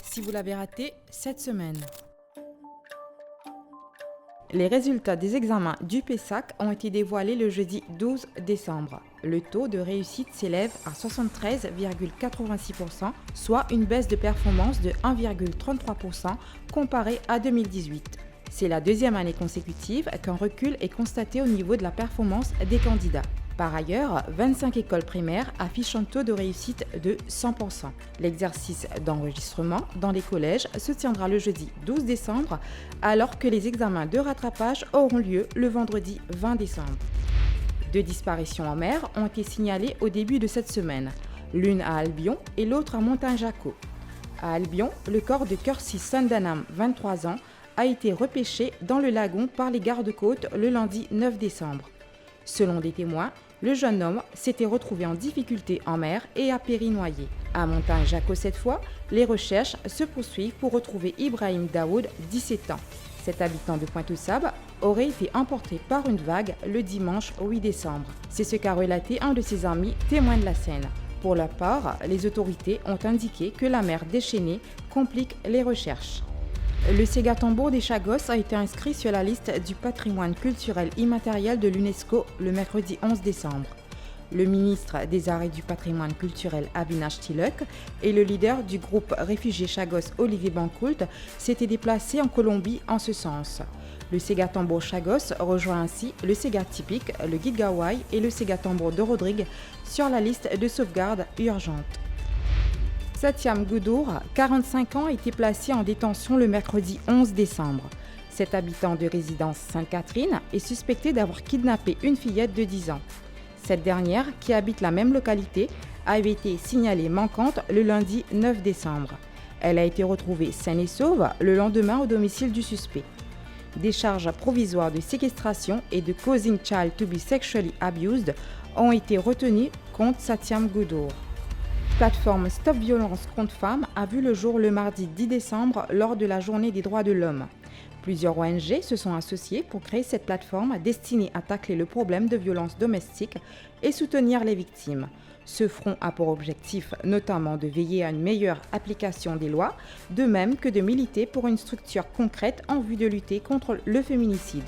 si vous l'avez raté cette semaine. Les résultats des examens du PESAC ont été dévoilés le jeudi 12 décembre. Le taux de réussite s'élève à 73,86%, soit une baisse de performance de 1,33% comparé à 2018. C'est la deuxième année consécutive qu'un recul est constaté au niveau de la performance des candidats. Par ailleurs, 25 écoles primaires affichent un taux de réussite de 100%. L'exercice d'enregistrement dans les collèges se tiendra le jeudi 12 décembre, alors que les examens de rattrapage auront lieu le vendredi 20 décembre. 2 disparitions en mer ont été signalées au début de cette semaine, l'une à Albion et l'autre à Montagne-Jacot. À Albion, le corps de Cursis Sandanam, 23 ans, a été repêché dans le lagon par les gardes-côtes le lundi 9 décembre. Selon des témoins, le jeune homme s'était retrouvé en difficulté en mer et a péri noyé. À Montagne-Jacot cette fois, les recherches se poursuivent pour retrouver Ibrahim Daoud, 17 ans. Cet habitant de Pointe-aux-Sables aurait été emporté par une vague le dimanche 8 décembre. C'est ce qu'a relaté un de ses amis témoins de la scène. Pour leur part, les autorités ont indiqué que la mer déchaînée complique les recherches. Le Ségatambour des Chagos a été inscrit sur la liste du patrimoine culturel immatériel de l'UNESCO le mercredi 11 décembre. Le ministre des Arts et du patrimoine culturel Avinash Tiluk et le leader du groupe réfugié Chagos Olivier Bancoult s'étaient déplacés en Colombie en ce sens. Le Ségatambour Chagos rejoint ainsi le Séga typique, le Guidgawai et le Ségatambour de Rodrigue sur la liste de sauvegarde urgente. Satyam Goudour, 45 ans, a été placé en détention le mercredi 11 décembre. Cet habitant de résidence Sainte-Catherine est suspecté d'avoir kidnappé une fillette de 10 ans. Cette dernière, qui habite la même localité, avait été signalée manquante le lundi 9 décembre. Elle a été retrouvée saine et sauve le lendemain au domicile du suspect. Des charges provisoires de séquestration et de causing child to be sexually abused ont été retenues contre Satyam Goudour. Plateforme Stop Violence contre Femmes a vu le jour le mardi 10 décembre lors de la Journée des droits de l'homme. Plusieurs ONG se sont associées pour créer cette plateforme destinée à tacler le problème de violence domestique et soutenir les victimes. Ce front a pour objectif notamment de veiller à une meilleure application des lois, de même que de militer pour une structure concrète en vue de lutter contre le féminicide.